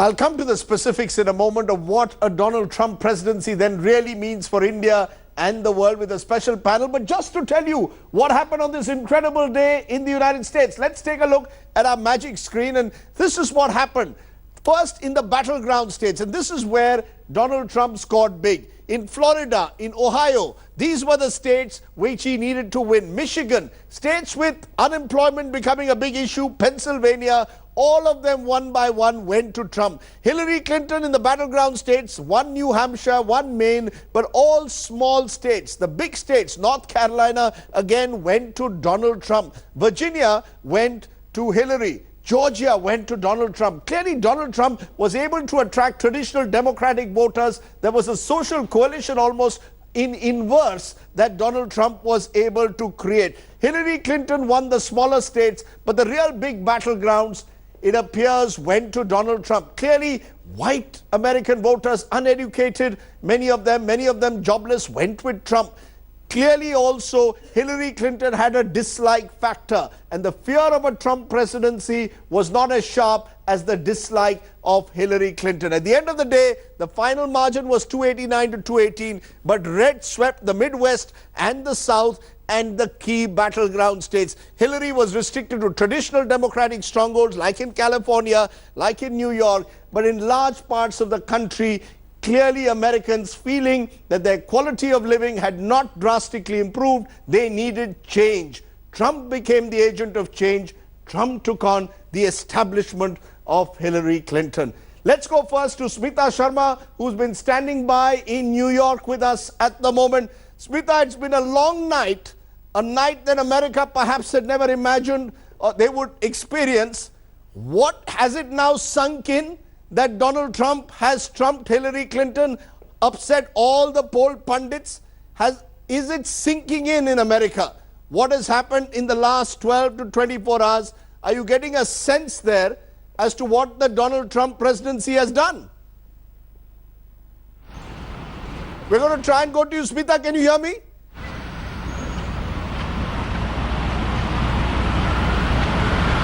I'll come to the specifics in a moment of what a Donald Trump presidency then really means for India and the world with a special panel. But just to tell you what happened on this incredible day in the United States, let's take a look at our magic screen. And this is what happened. First, in the battleground states, and this is where Donald Trump scored big. In Florida, in Ohio, these were the states which he needed to win. Michigan, states with unemployment becoming a big issue, Pennsylvania, all of them one by one went to Trump. Hillary Clinton in the battleground states, one New Hampshire, one Maine, but all small states. The big states, North Carolina, again went to Donald Trump. Virginia went to Hillary. Georgia went to Donald Trump. Clearly, Donald Trump was able to attract traditional Democratic voters. There was a social coalition almost in inverse that Donald Trump was able to create. Hillary Clinton won the smaller states, but the real big battlegrounds, it appears, went to Donald Trump. Clearly, white American voters, uneducated, many of them jobless, went with Trump. Clearly also, Hillary Clinton had a dislike factor, and the fear of a Trump presidency was not as sharp as the dislike of Hillary Clinton. At the end of the day, the final margin was 289 to 218, but red swept the Midwest and the South and the key battleground states. Hillary was restricted to traditional Democratic strongholds like in California, like in New York, but in large parts of the country, clearly Americans feeling that their quality of living had not drastically improved, they needed change. Trump became the agent of change. Trump took on the establishment of Hillary Clinton. Let's go first to Smita Sharma, who's been standing by in New York with us at the moment. Smita, it's been a long night, a night that America perhaps had never imagined they would experience. What has it now sunk in that Donald Trump has trumped Hillary Clinton, upset all the poll pundits? Is it sinking in America? What has happened in the last 12 to 24 hours? Are you getting a sense there as to what the Donald Trump presidency has done? We're going to try and go to you, Smita. Can you hear me?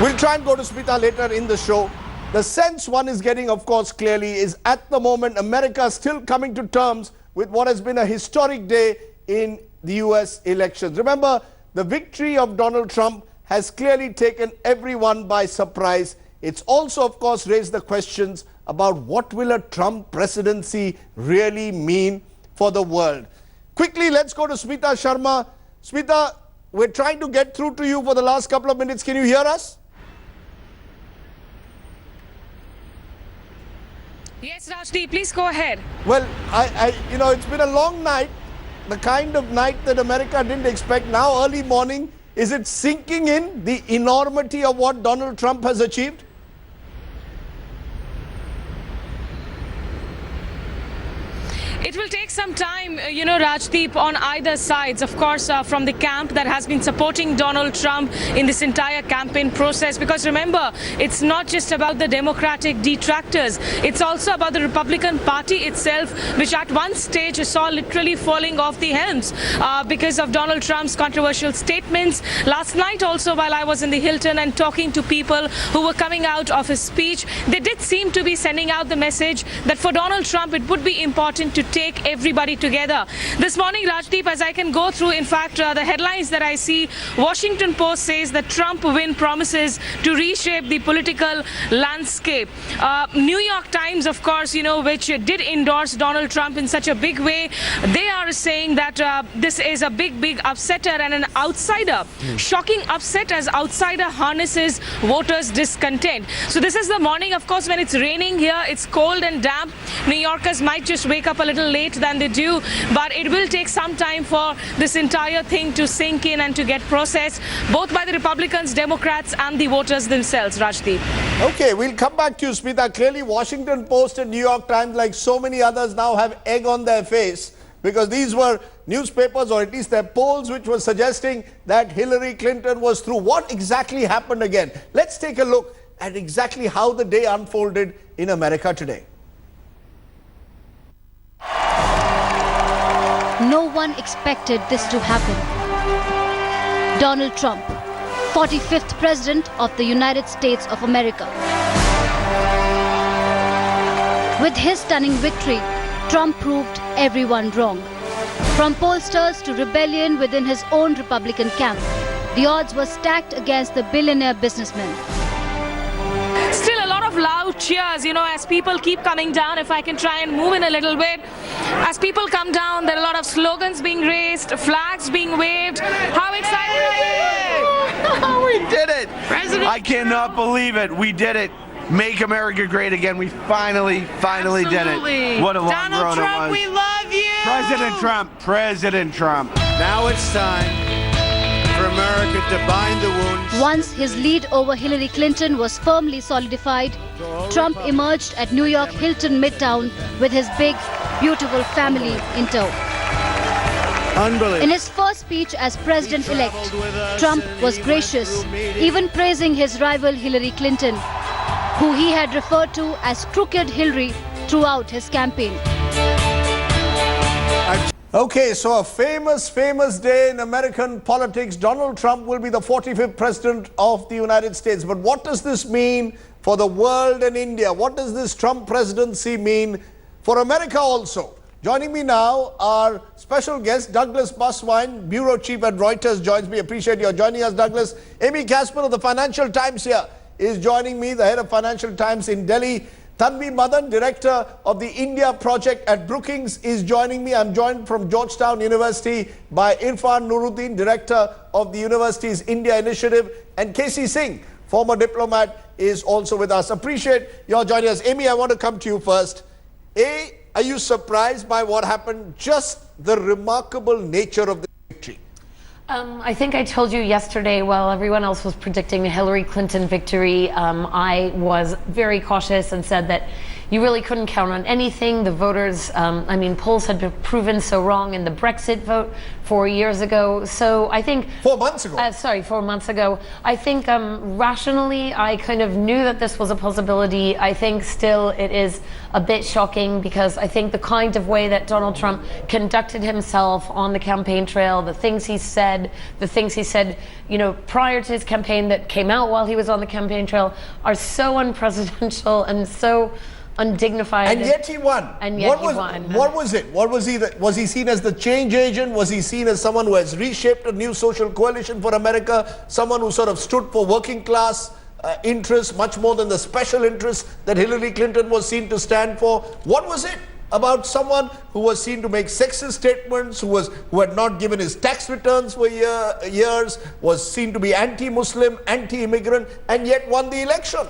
We'll try and go to Smita later in the show. The sense one is getting, of course, clearly is at the moment America still coming to terms with what has been a historic day in the US elections. Remember, the victory of Donald Trump has clearly taken everyone by surprise. It's also, of course, raised the questions about what will a Trump presidency really mean for the world. Quickly, let's go to Smita Sharma. Smita, we're trying to get through to you for the last couple of minutes. Can you hear us? Yes, Rajdeep, please go ahead. Well, it's been a long night, the kind of night that America didn't expect. Now, early morning, is it sinking in the enormity of what Donald Trump has achieved? It will take some time, Rajdeep, on either sides, of course, from the camp that has been supporting Donald Trump in this entire campaign process. Because remember, it's not just about the Democratic detractors. It's also about the Republican Party itself, which at one stage saw literally falling off the helms because of Donald Trump's controversial statements. Last night also, while I was in the Hilton and talking to people who were coming out of his speech, they did seem to be sending out the message that for Donald Trump, it would be important to take everybody together. This morning, Rajdeep, as I can go through, in fact, the headlines that I see, Washington Post says that Trump win promises to reshape the political landscape. New York Times, of course, which did endorse Donald Trump in such a big way, they are saying that this is a big upsetter and an outsider. Shocking upset as outsider harnesses voters' discontent. So this is the morning, of course, when it's raining here, it's cold and damp. New Yorkers might just wake up a little late than they do, but it will take some time for this entire thing to sink in and to get processed, both by the Republicans, Democrats, and the voters themselves, Rajdeep. Okay, we'll come back to you, Smita. Clearly, Washington Post and New York Times, like so many others, now have egg on their face because these were newspapers, or at least their polls, which were suggesting that Hillary Clinton was through. What exactly happened again? Let's take a look at exactly how the day unfolded in America today. No one expected this to happen. Donald Trump, 45th President of the United States of America. With his stunning victory, Trump proved everyone wrong. From pollsters to rebellion within his own Republican camp, the odds were stacked against the billionaire businessman. Still a lot of loud cheers, as people keep coming down. If I can try and move in a little bit. As people come down, there are a lot of slogans being raised, flags being waved. How excited are you? We did it! I cannot believe it. We did it. Make America great again. We finally did it. What a long Donald road Trump, it was. we love you! President Trump. Now it's time for America to bind the wounds. Once his lead over Hillary Clinton was firmly solidified, Trump emerged at New York Hilton Midtown with his big, beautiful family in tow. Unbelievable. In his first speech as president-elect, Trump was gracious, even praising his rival Hillary Clinton, who he had referred to as Crooked Hillary throughout his campaign. Okay, so a famous day in American politics. Donald Trump will be the 45th president of the United States. But what does this mean for the world and India? What does this Trump presidency mean for America also? Joining me now, our special guest, Douglas Buswine, Bureau Chief at Reuters, joins me. Appreciate your joining us, Douglas. Amy Casper of the Financial Times here is joining me, the head of Financial Times in Delhi. Tanvi Madan, director of the India project at Brookings, is joining me. I'm joined from Georgetown University by Irfan Nuruddin, director of the university's India initiative, and KC Singh, former diplomat, is also with us. Appreciate your joining us. Amy, I want to come to you first. Are you surprised by what happened? Just the remarkable nature of the victory. I think I told you yesterday, while everyone else was predicting a Hillary Clinton victory, I was very cautious and said that you really couldn't count on anything. The voters, polls had been proven so wrong in the Brexit vote 4 years ago. So I think 4 months ago. 4 months ago. I think rationally, I kind of knew that this was a possibility. I think still it is a bit shocking because I think the kind of way that Donald Trump conducted himself on the campaign trail, the things he said, prior to his campaign that came out while he was on the campaign trail are so unpresidential and so undignified. And yet he won. And yet he won. What was it? What was he? Was he seen as the change agent? Was he seen as someone who has reshaped a new social coalition for America? Someone who sort of stood for working class interests much more than the special interests that Hillary Clinton was seen to stand for? What was it about someone who was seen to make sexist statements, who had not given his tax returns for years, was seen to be anti-Muslim, anti-immigrant, and yet won the election?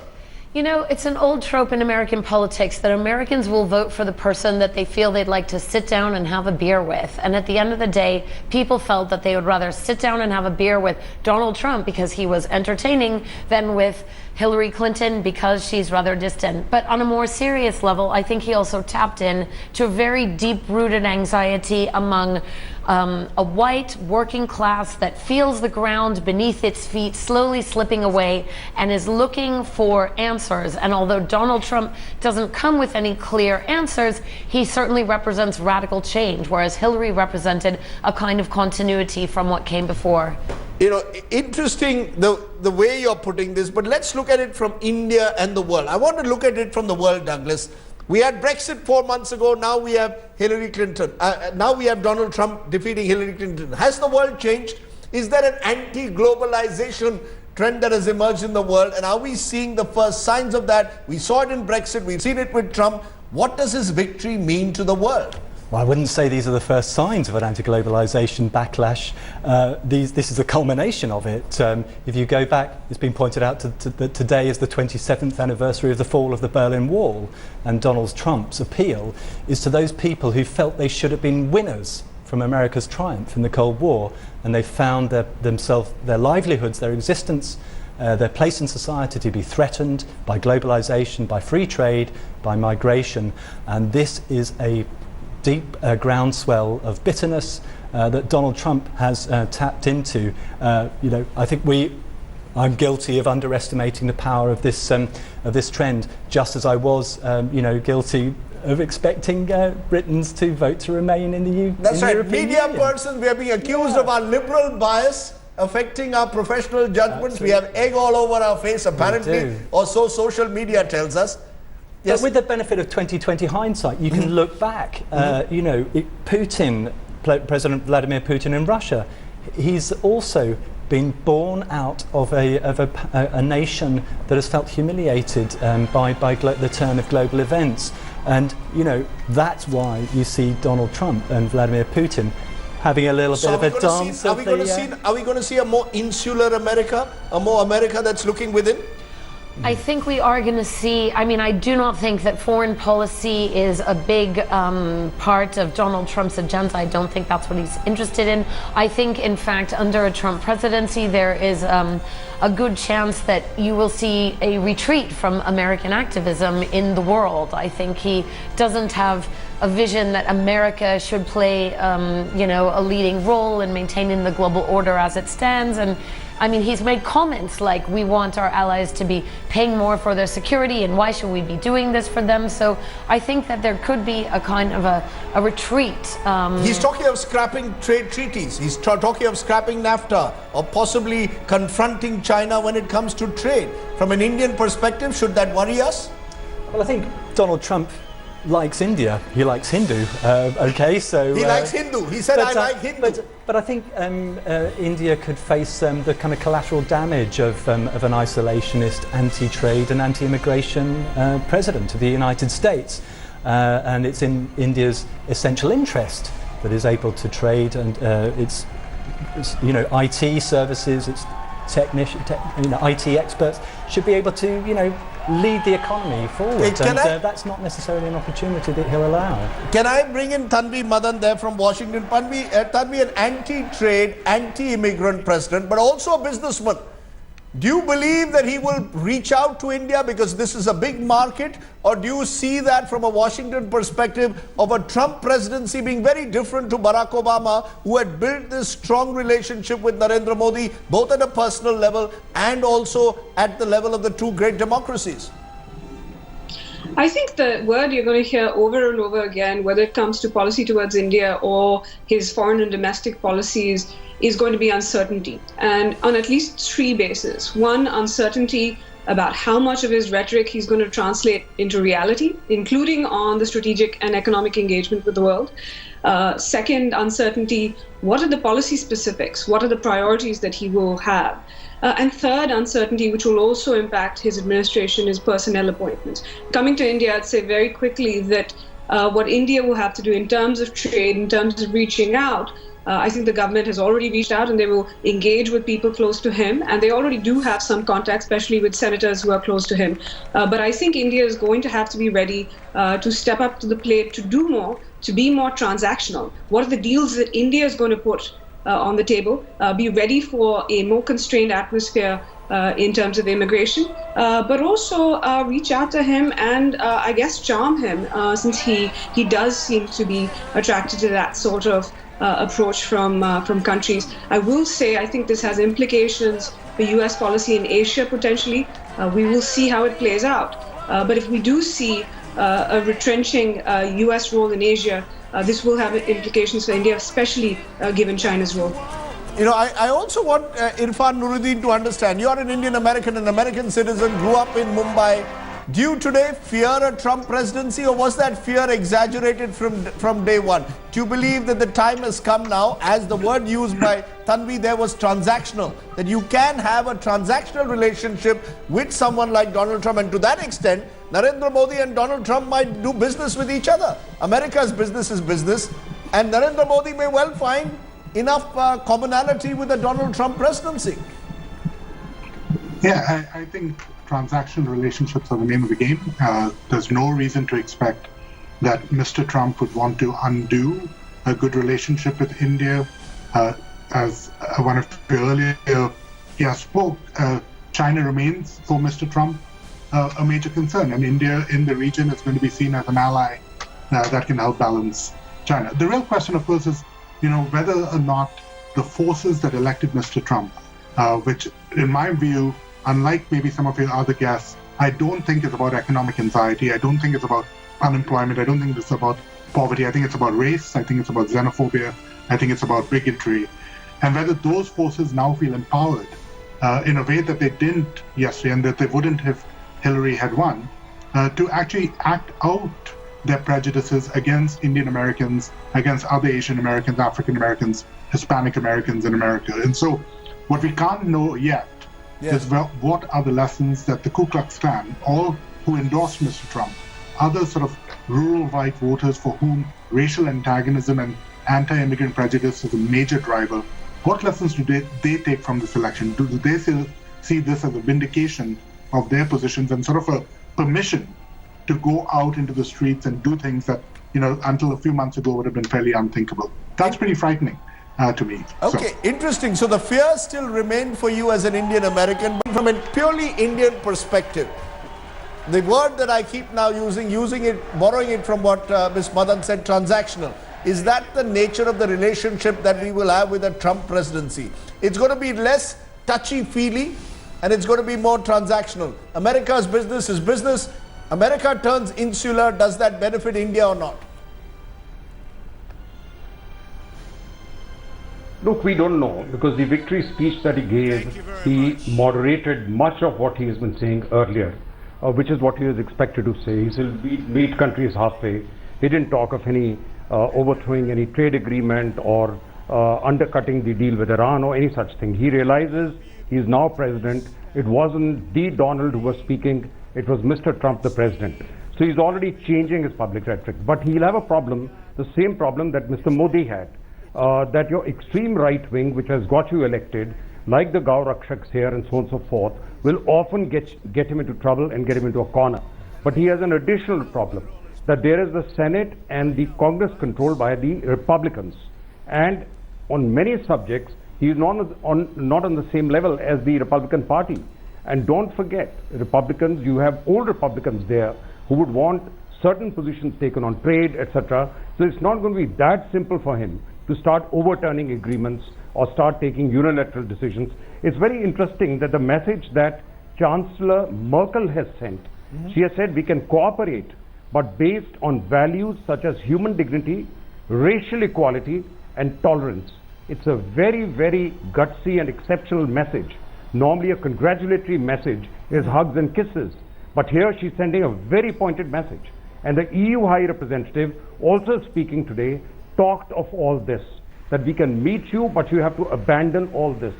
You know, it's an old trope in American politics that Americans will vote for the person that they feel they'd like to sit down and have a beer with. And at the end of the day, people felt that they would rather sit down and have a beer with Donald Trump because he was entertaining than with Hillary Clinton because she's rather distant. But on a more serious level, I think he also tapped in to a very deep-rooted anxiety among a white working class that feels the ground beneath its feet slowly slipping away and is looking for answers. And although Donald Trump doesn't come with any clear answers, he certainly represents radical change, whereas Hillary represented a kind of continuity from what came before. You know, interesting the way you're putting this, but let's look at it from India and the world. I want to look at it from the world, Douglas. We had Brexit 4 months ago, now we have Hillary Clinton. Now we have Donald Trump defeating Hillary Clinton. Has the world changed? Is there an anti-globalization trend that has emerged in the world? And are we seeing the first signs of that? We saw it in Brexit, we've seen it with Trump. What does his victory mean to the world? Well, I wouldn't say these are the first signs of an anti-globalization backlash. This is a culmination of it. If you go back, it's been pointed out that today is the 27th anniversary of the fall of the Berlin Wall, and Donald Trump's appeal is to those people who felt they should have been winners from America's triumph in the Cold War, and they found themselves, their livelihoods, their existence, their place in society to be threatened by globalization, by free trade, by migration, and this is a deep groundswell of bitterness that Donald Trump has tapped into. I think I'm guilty of underestimating the power of this trend, just as I was, guilty of expecting Britons to vote to remain in the EU. That's right. Media persons, we are being accused of our liberal bias affecting our professional judgments. Absolutely. We have egg all over our face, apparently, or so social media tells us. Yes. But with the benefit of 2020 hindsight, you can look back. You know, Putin, President Vladimir Putin in Russia, he's also been born out of a nation that has felt humiliated by the turn of global events. And, you know, that's why you see Donald Trump and Vladimir Putin having a little bit of a dance. Are we going to see a more insular America, a more America that's looking within? I think we are going to see, I mean, I do not think that foreign policy is a big part of Donald Trump's agenda. I don't think that's what he's interested in. I think, in fact, under a Trump presidency, there is a good chance that you will see a retreat from American activism in the world. I think he doesn't have a vision that America should play, you know, a leading role in maintaining the global order as it stands. And I mean, he's made comments like, we want our allies to be paying more for their security, and why should we be doing this for them? So I think that there could be a kind of a retreat. He's talking of scrapping trade treaties. He's talking of scrapping NAFTA, or possibly confronting China when it comes to trade. From an Indian perspective, should that worry us? Well, I think Donald Trump likes India. He likes Hindu. Okay, so he likes Hindu. He said, "I like Hindu." But I think India could face the kind of collateral damage of an isolationist, anti-trade and anti-immigration president of the United States, and it's in India's essential interest that is able to trade, and it's you know, IT services, its IT experts should be able to, you know, lead the economy forward, that's not necessarily an opportunity that he'll allow. Can I bring in Tanvi Madan there from Washington? Tanvi, an anti-trade, anti-immigrant president, but also a businessman. Do you believe that he will reach out to India because this is a big market, or do you see that from a Washington perspective of a Trump presidency being very different to Barack Obama, who had built this strong relationship with Narendra Modi, both at a personal level and also at the level of the two great democracies? I think the word you're going to hear over and over again, whether it comes to policy towards India or his foreign and domestic policies, is going to be uncertainty, and on at least three bases. One, uncertainty about how much of his rhetoric he's going to translate into reality, including on the strategic and economic engagement with the world. Second, uncertainty, what are the policy specifics? What are the priorities that he will have? And third, uncertainty, which will also impact his administration, is personnel appointments. Coming to India, I'd say very quickly that what India will have to do in terms of trade, in terms of reaching out, I think the government has already reached out and they will engage with people close to him, and they already do have some contact, especially with senators who are close to him. But I think India is going to have to be ready to step up to the plate, to do more, to be more transactional. What are the deals that India is going to put on the table? Be ready for a more constrained atmosphere in terms of immigration, but also reach out to him and I guess charm him, since he does seem to be attracted to that sort of approach from countries. I will say I think this has implications for US policy in Asia potentially. We will see how it plays out. But if we do see a retrenching US role in Asia, this will have implications for India, especially given China's role. You know, I also want Irfan Nuruddin to understand, you are an Indian American, an American citizen, grew up in Mumbai. Do you today fear a Trump presidency, or was that fear exaggerated from day one? Do you believe that the time has come now, as the word used by Tanvi there was transactional, that you can have a transactional relationship with someone like Donald Trump, and to that extent, Narendra Modi and Donald Trump might do business with each other. America's business is business, and Narendra Modi may well find enough commonality with the Donald Trump presidency. Yeah, I think transactional relationships are the name of the game. There's no reason to expect that Mr. Trump would want to undo a good relationship with India. As one of the earlier spoke, China remains, for Mr. Trump, a major concern, and India in the region is going to be seen as an ally that can help balance China. The real question, of course, is, you know, whether or not the forces that elected Mr. Trump, which in my view, unlike maybe some of your other guests, I don't think it's about economic anxiety. I don't think it's about unemployment. I don't think it's about poverty. I think it's about race. I think it's about xenophobia. I think it's about bigotry. And whether those forces now feel empowered in a way that they didn't yesterday, and that they wouldn't if Hillary had won, to actually act out their prejudices against Indian Americans, against other Asian Americans, African Americans, Hispanic Americans in America. And so what we can't know yet is what are the lessons that the Ku Klux Klan, all who endorsed Mr. Trump, other sort of rural white voters for whom racial antagonism and anti-immigrant prejudice is a major driver, what lessons do they take from this election? Do they see this as a vindication of their positions and sort of a permission to go out into the streets and do things that, until a few months ago would have been fairly unthinkable? That's pretty frightening to me. Okay, interesting. So the fear still remained for you as an Indian American, but from a purely Indian perspective, the word that I keep now using it, borrowing it from what Ms. Madan said, transactional. Is that the nature of the relationship that we will have with a Trump presidency? It's going to be less touchy-feely and it's going to be more transactional. America's business is business. America turns insular. Does that benefit India or not? Look, we don't know, because the victory speech that he gave, he moderated much of what he has been saying earlier, which is what he was expected to say. He said, we meet countries halfway. He didn't talk of any overthrowing any trade agreement or undercutting the deal with Iran or any such thing. He realizes he is now president. It wasn't the Donald who was speaking, it was Mr. Trump, the president. So he's already changing his public rhetoric. But he'll have a problem, the same problem that Mr. Modi had, that your extreme right wing, which has got you elected, like the Gau Rakshaks here and so on and so forth, will often get him into trouble and get him into a corner. But he has an additional problem, that there is the Senate and the Congress controlled by the Republicans. And on many subjects, he is not on the same level as the Republican Party. And don't forget, Republicans, you have old Republicans there who would want certain positions taken on trade, etc. So it's not going to be that simple for him to start overturning agreements or start taking unilateral decisions. It's very interesting that the message that Chancellor Merkel has sent, she has said we can cooperate, but based on values such as human dignity, racial equality, and tolerance. It's a very, very gutsy and exceptional message. Normally a congratulatory message is hugs and kisses, but here she's sending a very pointed message. And the EU High Representative, also speaking today, talked of all this, that we can meet you, but you have to abandon all this,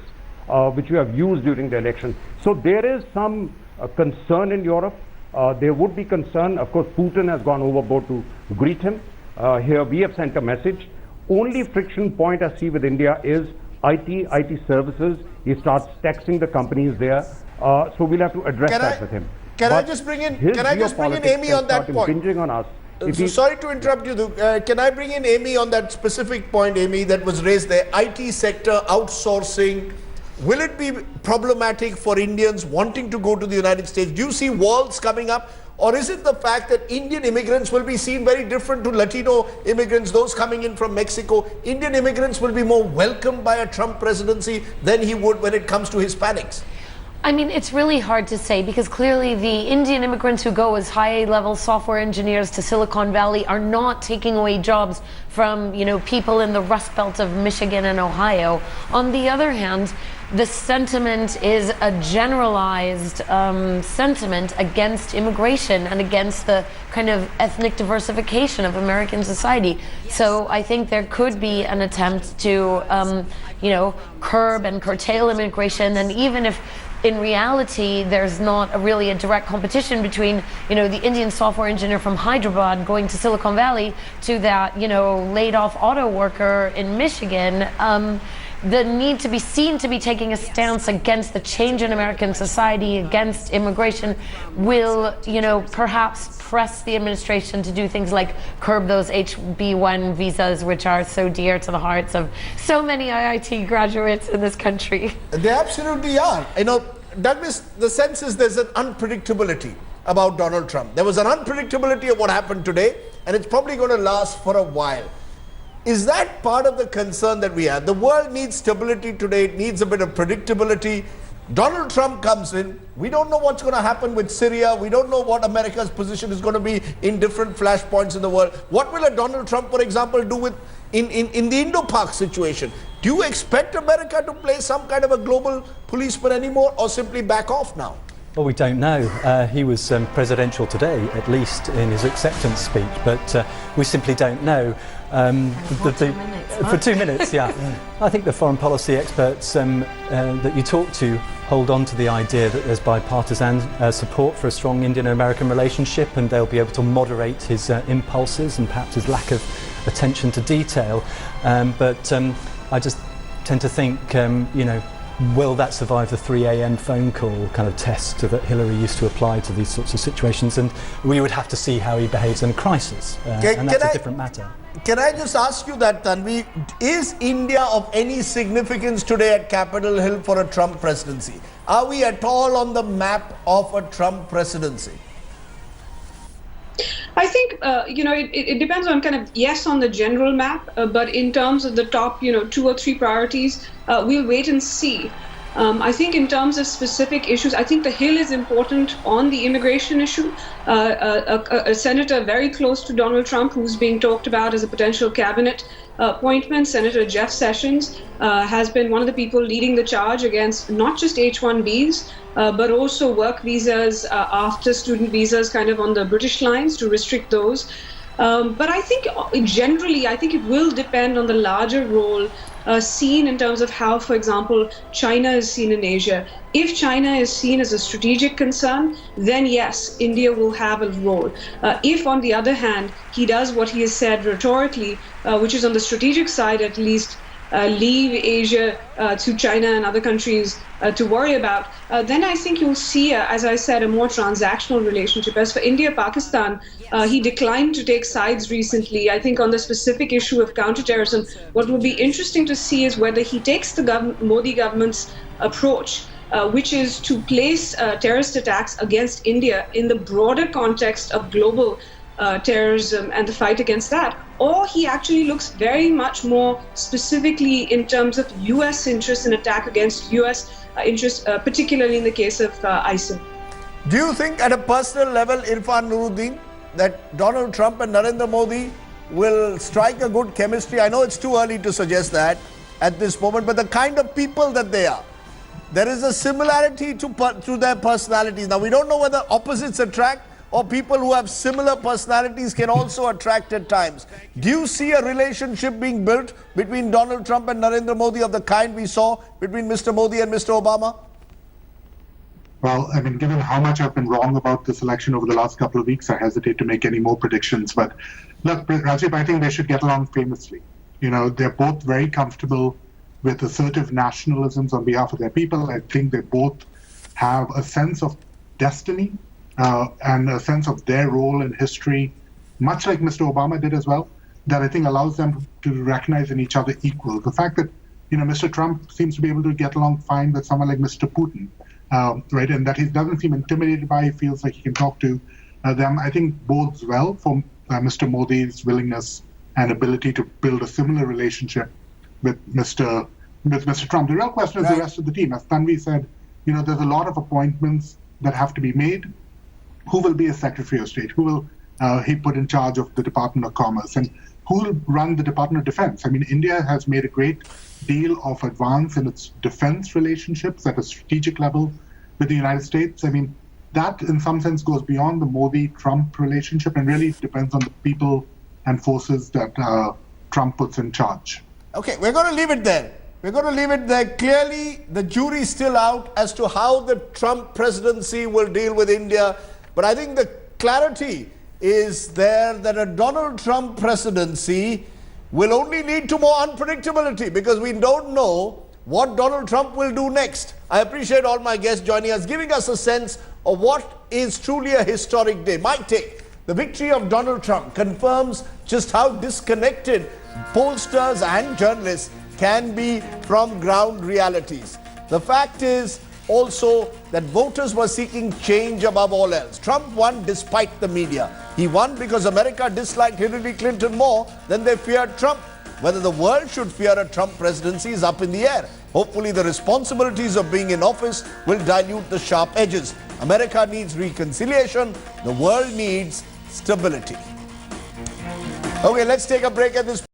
which you have used during the election. So there is some concern in Europe. There would be concern. Of course, Putin has gone overboard to greet him. Here we have sent a message. Only friction point I see with India is IT services. He starts taxing the companies there. So we'll have to address that with him. Can I just bring in Amy on that point? Impinging on us. Sorry to interrupt you. Can I bring in Amy on that specific point, Amy, that was raised there? IT sector, outsourcing. Will it be problematic for Indians wanting to go to the United States? Do you see walls coming up? Or is it the fact that Indian immigrants will be seen very different to Latino immigrants, those coming in from Mexico? Indian immigrants will be more welcomed by a Trump presidency than he would when it comes to Hispanics. I mean, it's really hard to say, because clearly the Indian immigrants who go as high-level software engineers to Silicon Valley are not taking away jobs from, people in the Rust Belt of Michigan and Ohio. On the other hand, the sentiment is a generalized sentiment against immigration and against the kind of ethnic diversification of American society. So I think there could be an attempt to, curb and curtail immigration, and even if in reality, there's not really a direct competition between, the Indian software engineer from Hyderabad going to Silicon Valley to that, laid off auto worker in Michigan. The need to be seen to be taking a stance against the change in American society, against immigration, will, perhaps press the administration to do things like curb those HB1 visas, which are so dear to the hearts of so many IIT graduates in this country. They absolutely are. Douglas, the sense is there's an unpredictability about Donald Trump. There was an unpredictability of what happened today, and it's probably going to last for a while. Is that part of the concern that we have? The world needs stability today. It needs a bit of predictability. Donald Trump comes in. We don't know what's going to happen with Syria. We don't know what America's position is going to be in different flashpoints in the world. What will a Donald Trump, for example, do with in the Indo-Pak situation? Do you expect America to play some kind of a global policeman anymore, or simply back off now? Well, we don't know. He was presidential today, at least in his acceptance speech, but we simply don't know. For 2 minutes, yeah. I think the foreign policy experts that you talk to hold on to the idea that there's bipartisan support for a strong Indian-American relationship, and they'll be able to moderate his impulses and perhaps his lack of attention to detail. But I just tend to think, you know, will that survive the 3 a.m. phone call kind of test that Hillary used to apply to these sorts of situations? And we would have to see how he behaves in a crisis, and that's a different matter. Can I just ask you that, Tanvi, is India of any significance today at Capitol Hill for a Trump presidency? Are we at all on the map of a Trump presidency? I think, you know, it depends on kind of, yes, on the general map, but in terms of the top, you know, 2 or 3 priorities, we'll wait and see. I think in terms of specific issues, I think the Hill is important on the immigration issue. A senator very close to Donald Trump, who's being talked about as a potential cabinet appointment, Senator Jeff Sessions, has been one of the people leading the charge against not just H-1Bs, but also work visas after student visas, kind of on the British lines, to restrict those. But I think generally, I think it will depend on the larger role seen in terms of how, for example, China is seen in Asia. If China is seen as a strategic concern, then yes, India will have a role. If, on the other hand, he does what he has said rhetorically, which is on the strategic side at least, leave Asia to China and other countries to worry about, then I think you'll see, as I said, a more transactional relationship. As for India-Pakistan, he declined to take sides recently. I think on the specific issue of counterterrorism, what will be interesting to see is whether he takes the Modi government's approach, which is to place terrorist attacks against India in the broader context of global terrorism and the fight against that, or he actually looks very much more specifically in terms of US interests and attack against US interests, particularly in the case of ISIL. Do you think at a personal level, Irfan Nuruddin, that Donald Trump and Narendra Modi will strike a good chemistry? I know it's too early to suggest that at this moment, but the kind of people that they are, there is a similarity to their personalities. Now, we don't know whether opposites attract, or people who have similar personalities can also attract at times. Do you see a relationship being built between Donald Trump and Narendra Modi of the kind we saw between Mr. Modi and Mr. Obama? Well, I mean, given how much I've been wrong about this election over the last couple of weeks, I hesitate to make any more predictions. But look, Rajiv, I think they should get along famously. You know, they're both very comfortable with assertive nationalisms on behalf of their people. I think they both have a sense of destiny and a sense of their role in history, much like Mr. Obama did as well, that I think allows them to recognize in each other equal. The fact that, you know, Mr. Trump seems to be able to get along fine with someone like Mr. Putin, right, and that he doesn't seem intimidated by, he feels like he can talk to them, I think bodes well for Mr. Modi's willingness and ability to build a similar relationship with Mr. Trump. The real question is the rest of the team. As Tanvi said, you know, there's a lot of appointments that have to be made. Who will be a Secretary of State? Who will he put in charge of the Department of Commerce? And who will run the Department of Defense? I mean, India has made a great deal of advance in its defense relationships at a strategic level with the United States. I mean, that in some sense goes beyond the Modi-Trump relationship and really depends on the people and forces that Trump puts in charge. Okay, we're going to leave it there. We're going to leave it there. Clearly, the jury's still out as to how the Trump presidency will deal with India. But I think the clarity is there that a Donald Trump presidency will only lead to more unpredictability because we don't know what Donald Trump will do next. I appreciate all my guests joining us, giving us a sense of what is truly a historic day. My take, the victory of Donald Trump confirms just how disconnected pollsters and journalists can be from ground realities. The fact is also that voters were seeking change above all else. Trump won despite the media. He won because America disliked Hillary Clinton more than they feared Trump. Whether the world should fear a Trump presidency is up in the air. Hopefully the responsibilities of being in office will dilute the sharp edges. America needs reconciliation. The world needs stability. Okay, let's take a break at this